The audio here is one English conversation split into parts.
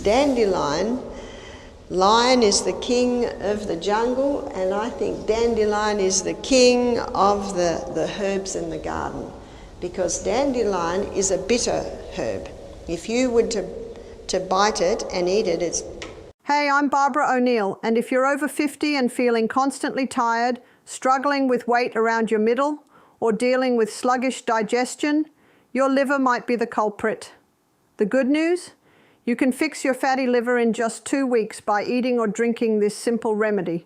Dandelion, lion is the king of the jungle, and I think dandelion is the king of the herbs in the garden, because dandelion is a bitter herb. If you were to bite it and eat it, it's... Hey, I'm Barbara O'Neill, and if you're over 50 and feeling constantly tired, struggling with weight around your middle, or dealing with sluggish digestion, your liver might be the culprit. The good news? You can fix your fatty liver in just 2 weeks by eating or drinking this simple remedy.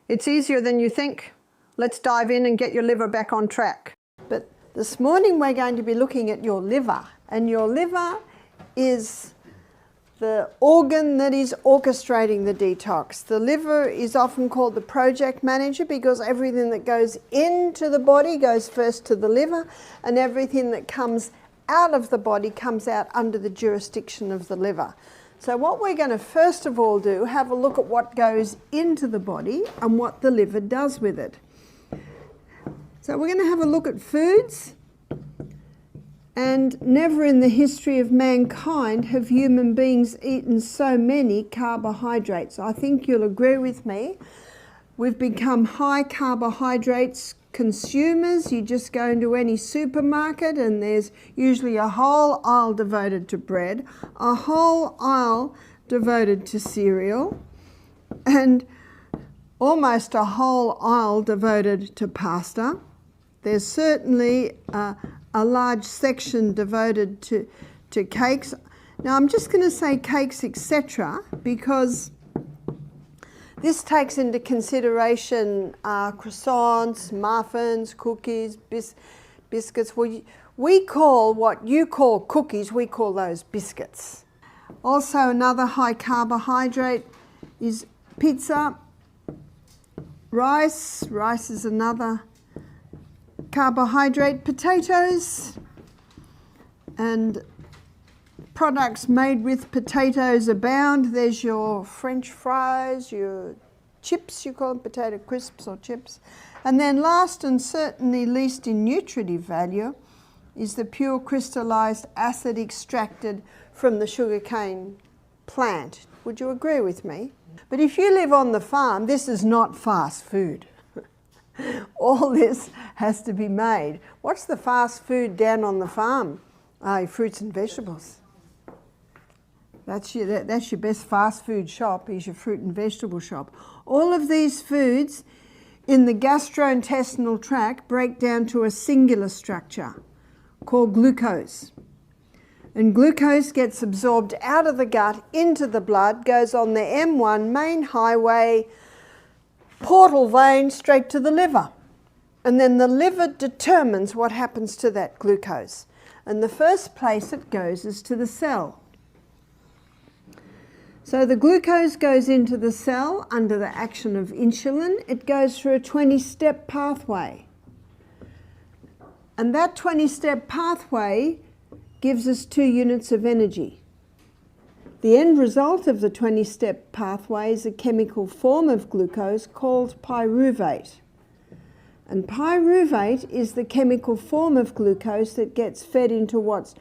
It's easier than you think. Let's dive in and get your liver back on track. But this morning we're going to be looking at your liver, and your liver is the organ that is orchestrating the detox. The liver is often called the project manager because everything that goes into the body goes first to the liver, and everything that comes out of the body comes out under the jurisdiction of the liver. So what we're going to first of all do, have a look at what goes into the body and what the liver does with it. So we're going to have a look at foods, and never in the history of mankind have human beings eaten so many carbohydrates. I think you'll agree with me. We've become high carbohydrates consumers. You just go into any supermarket and there's usually a whole aisle devoted to bread, a whole aisle devoted to cereal, and almost a whole aisle devoted to pasta. There's certainly a large section devoted to cakes. Now I'm just going to say cakes, etc., because this takes into consideration croissants, muffins, cookies, biscuits. We call what you call cookies, we call those biscuits. Also another high carbohydrate is pizza, rice. Rice is another carbohydrate. Potatoes and products made with potatoes abound. There's your French fries, your chips, you call them potato crisps or chips. And then last and certainly least in nutritive value is the pure crystallized acid extracted from the sugarcane plant. Would you agree with me? But if you live on the farm, this is not fast food. All this has to be made. What's the fast food down on the farm? Fruits and vegetables. That's your best fast food shop, is your fruit and vegetable shop. All of these foods in the gastrointestinal tract break down to a singular structure called glucose. And glucose gets absorbed out of the gut into the blood, goes on the M1 main highway, portal vein straight to the liver. And then the liver determines what happens to that glucose. And the first place it goes is to the cell. So the glucose goes into the cell under the action of insulin. It goes through a 20-step pathway. And that 20-step pathway gives us 2 units of energy. The end result of the 20-step pathway is a chemical form of glucose called pyruvate. And pyruvate is the chemical form of glucose that gets fed into what's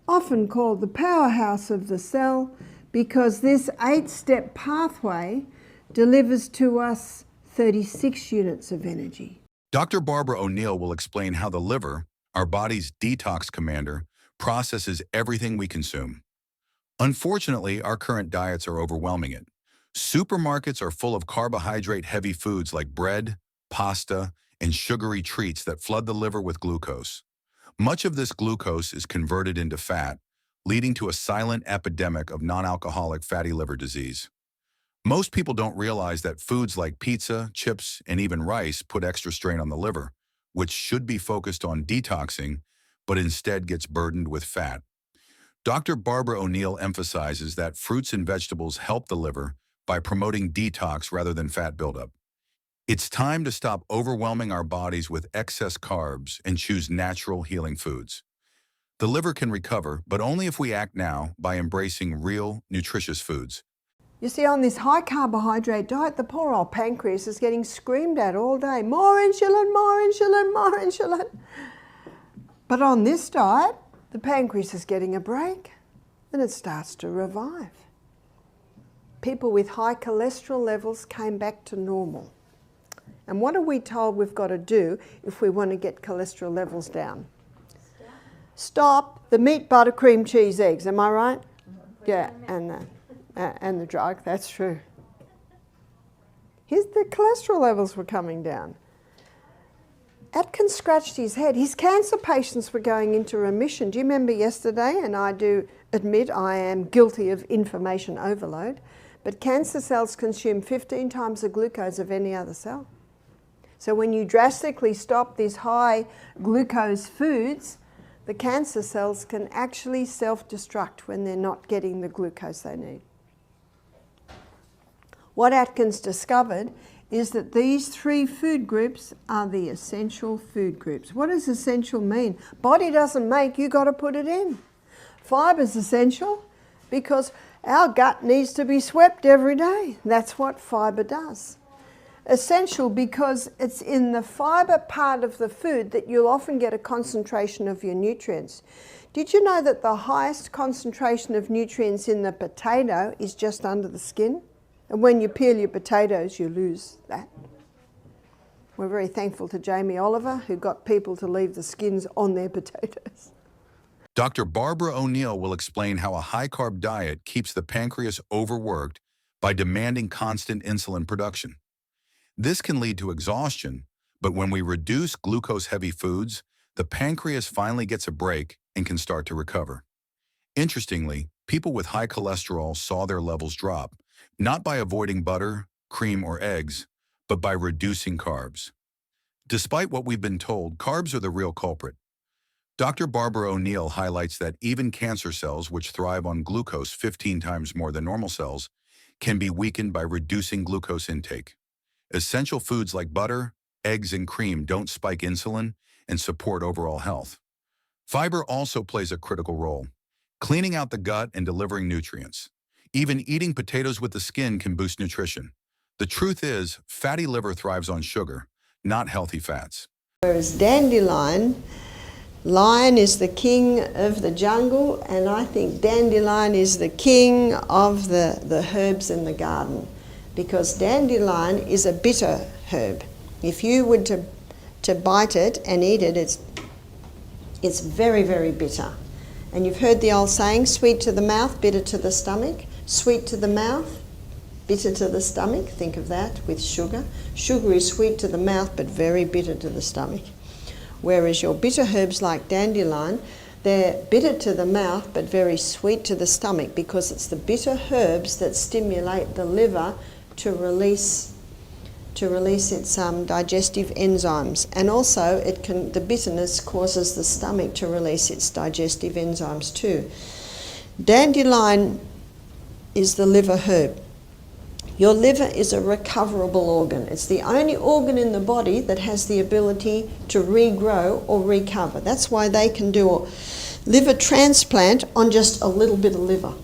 often called the powerhouse of the cell, because this 8-step pathway delivers to us 36 units of energy. Dr. Barbara O'Neill will explain how the liver, our body's detox commander, processes everything we consume. Unfortunately, our current diets are overwhelming it. Supermarkets are full of carbohydrate-heavy foods like bread, pasta, and sugary treats that flood the liver with glucose. Much of this glucose is converted into fat, leading to a silent epidemic of non-alcoholic fatty liver disease. Most people don't realize that foods like pizza, chips, and even rice put extra strain on the liver, which should be focused on detoxing, but instead gets burdened with fat. Dr. Barbara O'Neill emphasizes that fruits and vegetables help the liver by promoting detox rather than fat buildup. It's time to stop overwhelming our bodies with excess carbs and choose natural healing foods. The liver can recover, but only if we act now by embracing real, nutritious foods. You see, on this high carbohydrate diet, the poor old pancreas is getting screamed at all day. More insulin, more insulin, more insulin. But on this diet, the pancreas is getting a break and it starts to revive. people with high cholesterol levels came back to normal. And what are we told we've got to do if we want to get cholesterol levels down? Stop the meat, butter, cream, cheese, eggs. Am I right? Yeah, and the drug. That's true. The cholesterol levels were coming down. Atkins scratched his head. His cancer patients were going into remission. Do you remember yesterday? And I do admit I am guilty of information overload. But cancer cells consume 15 times the glucose of any other cell. So when you drastically stop these high glucose foods, the cancer cells can actually self-destruct when they're not getting the glucose they need. What Atkins discovered is that these 3 food groups are the essential food groups. What does essential mean? Body doesn't make, you got to put it in. Fiber's essential because our gut needs to be swept every day. That's what fiber does. Essential because it's in the fiber part of the food that you'll often get a concentration of your nutrients. Did you know that the highest concentration of nutrients in the potato is just under the skin? And when you peel your potatoes, you lose that. We're very thankful to Jamie Oliver, who got people to leave the skins on their potatoes. Dr. Barbara O'Neill will explain how a high-carb diet keeps the pancreas overworked by demanding constant insulin production. This can lead to exhaustion, but when we reduce glucose-heavy foods, the pancreas finally gets a break and can start to recover. Interestingly, people with high cholesterol saw their levels drop, not by avoiding butter, cream, or eggs, but by reducing carbs. Despite what we've been told, carbs are the real culprit. Dr. Barbara O'Neill highlights that even cancer cells, which thrive on glucose 15 times more than normal cells, can be weakened by reducing glucose intake. Essential foods like butter, eggs, and cream don't spike insulin and support overall health. Fiber also plays a critical role, cleaning out the gut and delivering nutrients. Even eating potatoes with the skin can boost nutrition. The truth is, fatty liver thrives on sugar, not healthy fats. Whereas dandelion, lion is the king of the jungle, and I think dandelion is the king of the herbs in the garden, because dandelion is a bitter herb. If you were to bite it and eat it, it's very, very bitter. And you've heard the old saying, sweet to the mouth, bitter to the stomach. Sweet to the mouth, bitter to the stomach. Think of that with sugar. Sugar is sweet to the mouth but very bitter to the stomach. Whereas your bitter herbs like dandelion, they're bitter to the mouth but very sweet to the stomach, because it's the bitter herbs that stimulate the liver to release its digestive enzymes. And also the bitterness causes the stomach to release its digestive enzymes too. Dandelion is the liver herb. Your liver is a recoverable organ. It's the only organ in the body that has the ability to regrow or recover. That's why they can do a liver transplant on just a little bit of liver,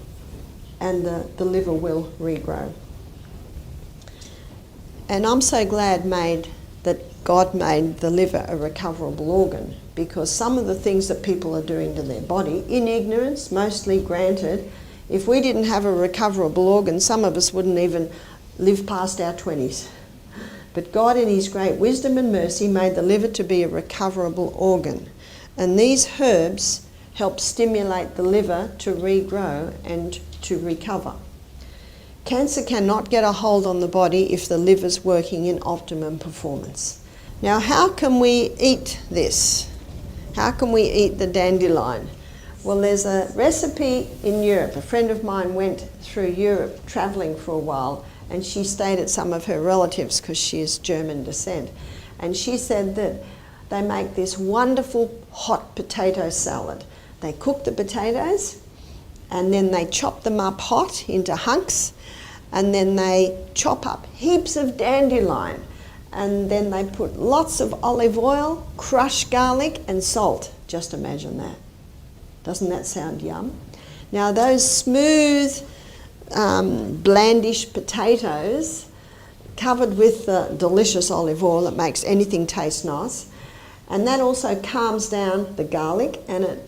and the liver will regrow. And I'm so glad that God made the liver a recoverable organ, because some of the things that people are doing to their body, in ignorance, mostly granted, if we didn't have a recoverable organ, some of us wouldn't even live past our 20s. But God, in His great wisdom and mercy, made the liver to be a recoverable organ. And these herbs help stimulate the liver to regrow and to recover. Cancer cannot get a hold on the body if the liver's working in optimum performance. Now, how can we eat this? How can we eat the dandelion? Well, there's a recipe in Europe. A friend of mine went through Europe traveling for a while, and she stayed at some of her relatives because she is German descent. And she said that they make this wonderful hot potato salad. They cook the potatoes, and then they chop them up hot into hunks, and then they chop up heaps of dandelion, and then they put lots of olive oil, crushed garlic, and salt. Just imagine that. Doesn't that sound yum? Now those smooth, blandish potatoes covered with the delicious olive oil that makes anything taste nice, and that also calms down the garlic, and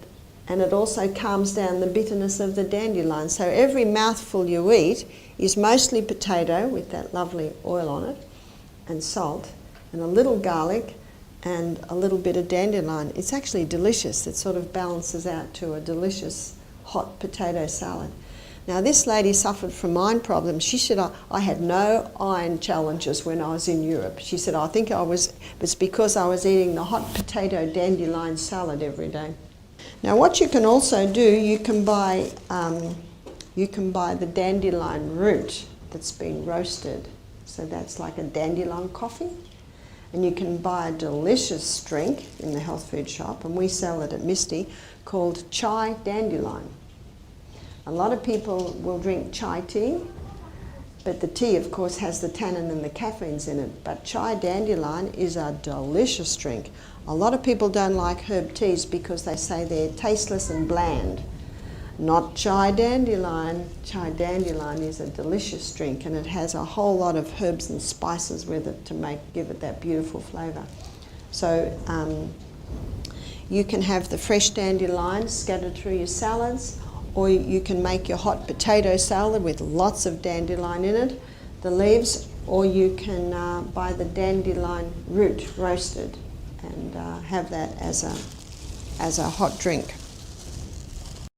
and it also calms down the bitterness of the dandelion. So every mouthful you eat is mostly potato with that lovely oil on it, and salt, and a little garlic, and a little bit of dandelion. It's actually delicious. It sort of balances out to a delicious hot potato salad. Now this lady suffered from iron problems. She said, I had no iron challenges when I was in Europe. She said, I think it's because I was eating the hot potato dandelion salad every day. Now what you can also do, you can buy the dandelion root that's been roasted. So that's like a dandelion coffee. And you can buy a delicious drink in the health food shop, and we sell it at Misty, called chai dandelion. A lot of people will drink chai tea, but the tea, of course, has the tannin and the caffeines in it. But chai dandelion is a delicious drink. A lot of people don't like herb teas because they say they're tasteless and bland. Not chai dandelion. Chai dandelion is a delicious drink, and it has a whole lot of herbs and spices with it to give it that beautiful flavour. So you can have the fresh dandelion scattered through your salads, or you can make your hot potato salad with lots of dandelion in it, the leaves, or you can buy the dandelion root roasted and have that as a hot drink.